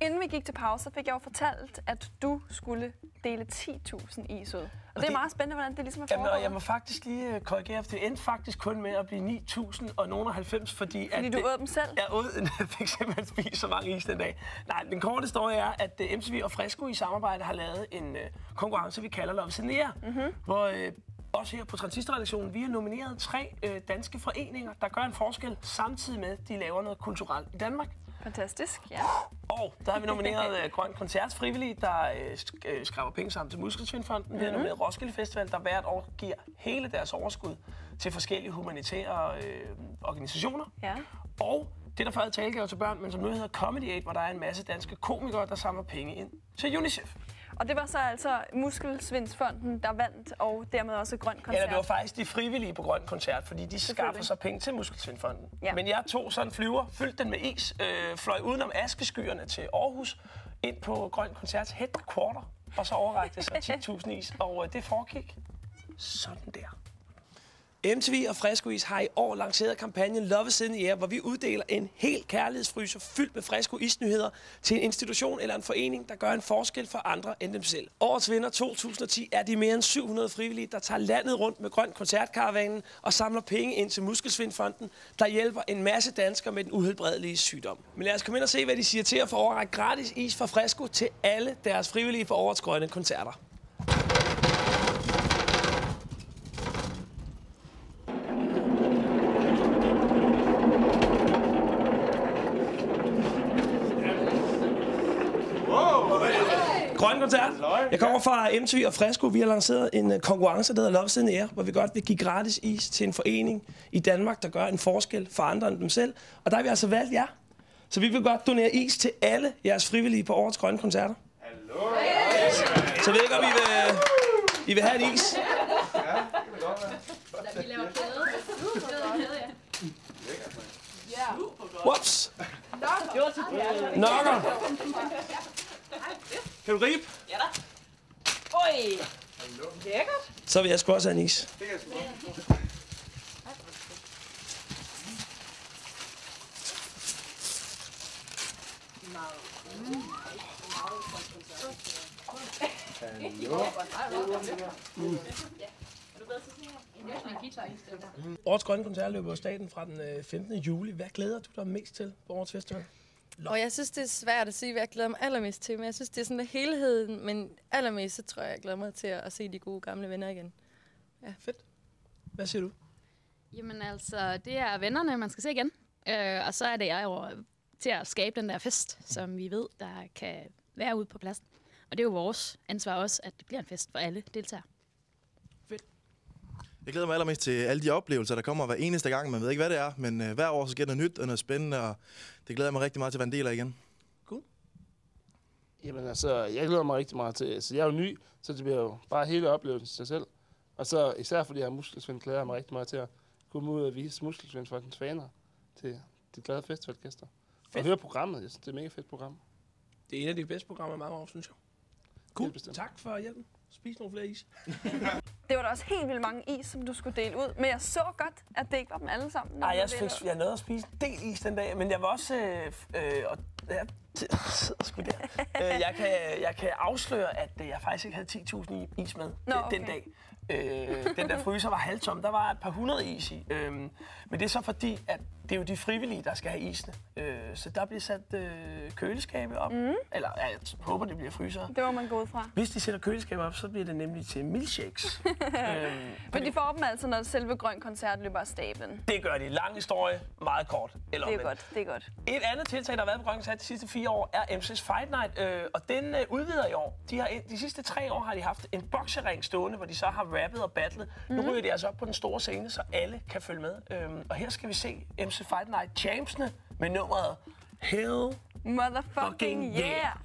Inden vi gik til pause, fik jeg jo fortalt, at du skulle dele 10.000 is ud. Og det er meget spændende, hvordan det ligesom er foregået. Jeg må faktisk lige korrigere, for det endte faktisk kun med at blive 9.090, fordi du åd dem selv? Jeg fik simpelthen spist så mange is den dag. Nej, den korte historie er, at MTV og Fresco i samarbejde har lavet en konkurrence, vi kalder Love Senior, hvor også her på Transistorredaktionen, vi har nomineret 3 danske foreninger, der gør en forskel, samtidig med, at de laver noget kulturelt i Danmark. Fantastisk, ja. Og der har vi nomineret Grøn Koncerts frivillige, der skraber penge sammen til Muskelsvindfonden. Vi har nomineret Roskilde Festival, der hvert år giver hele deres overskud til forskellige humanitære organisationer. Ja. Og det, der før hed Talegave til børn, men som nu hedder Comedy Aid, hvor der er en masse danske komikere, der samler penge ind til UNICEF. Og det var så altså Muskelsvindfonden, der vandt, og dermed også Grøn Koncert. Ja, det var faktisk de frivillige på Grøn Koncert, fordi de skaffer sig penge til Muskelsvindfonden. Ja. Men jeg tog sådan en flyver, fyldte den med is, fløj udenom askeskyerne til Aarhus, ind på Grøn Koncerts headquarter, og så overrakte det sig 10.000 is, og det foregik sådan der. MTV og Fresco Is har i år lanceret kampagnen Love is in the Air, hvor vi uddeler en helt kærlighedsfryser fyldt med Fresco Is-nyheder til en institution eller en forening, der gør en forskel for andre end dem selv. Årets vinder 2010 er de mere end 700 frivillige, der tager landet rundt med Grøn Koncertkaravanen og samler penge ind til Muskelsvindfonden, der hjælper en masse danskere med den uhelbredelige sygdom. Men lad os komme ind og se, hvad de siger til at få overrække gratis is fra Fresco til alle deres frivillige på årets grønne koncerter. Grøn Koncert. Jeg kommer fra MTV og Fresco. Vi har lanceret en konkurrence, der hedder Love is in the Air, hvor vi godt vil give gratis is til en forening i Danmark, der gør en forskel for andre end dem selv. Og der har vi altså valgt jer. Så vi vil godt donere is til alle jeres frivillige på årets grønne koncerter. Hallo! Så ved jeg godt, I vil have en is. Ja, det kan godt være. Vi laver kæde. Ja. Whoops! Nokker! Kan du gribe? Ja da. Oj! Lækkert. Så vil jeg sgu også have en is. Det kan jeg sgu godt. Årets grønne koncert løber af staten fra den 15. juli. Hvad glæder du dig mest til på årets festival? Og jeg synes, det er svært at sige, hvad jeg glæder mig allermest til, men jeg synes, det er sådan en helheden, men allermest, så tror jeg glæder mig til at se de gode gamle venner igen. Ja. Fedt. Hvad siger du? Jamen altså, det er vennerne, man skal se igen. Og så er det jeg jo til at skabe den der fest, som vi ved, der kan være ude på pladsen. Og det er jo vores ansvar også, at det bliver en fest for alle deltagere. Fedt. Jeg glæder mig allermest til alle de oplevelser, der kommer hver eneste gang. Man ved ikke, hvad det er, men hver år så sker noget nyt og noget spændende, og det glæder jeg mig rigtig meget til at være en del af igen. Cool. Jamen altså, jeg glæder mig rigtig meget til. Så jeg er jo ny, så det bliver jo bare hele oplevelsen til sig selv. Og så især fordi jeg er Muskelsvind, glæder jeg mig rigtig meget til at komme ud og vise Muskelsvindfondens faner til de glade festivalgæster. Og høre programmet. Jeg synes, det er et mega fedt program. Det er en af de bedste programmer i mange år, synes jeg. Cool. Tak for hjælpen. Spis nogle flere is. Det var da også helt vildt mange is, som du skulle dele ud. Men jeg så godt, at det ikke var dem alle sammen. Nej, jeg nåede at spise en del is den dag, men jeg var også... jeg kan afsløre, at jeg faktisk ikke havde 10.000 is med den dag. Den der fryser var halvtom. Der var et par hundrede is i. Men det er så fordi, at det er jo de frivillige, der skal have isene. Så der bliver sat køleskabe op. Eller jeg håber, det bliver fryser. Det må man gå ud fra. Hvis de sætter køleskabe op, så bliver det nemlig til milkshakes. Men de får dem altså, når selve Grøn Koncert løber af stablen. Det gør de. Lang historie, meget kort. Eller det er godt, det er godt. Et andet tiltag, der har været på Grøn Koncert de sidste 4 år, er MC's Fight Night. Og den udvider i år. De sidste 3 år har de haft en boksering stående, hvor de så har rappet og battlet. Nu ryger de altså op på den store scene, så alle kan følge med. Og her skal vi se MC Fight Night Champs'ene med nummeret Hell Motherfucking yeah!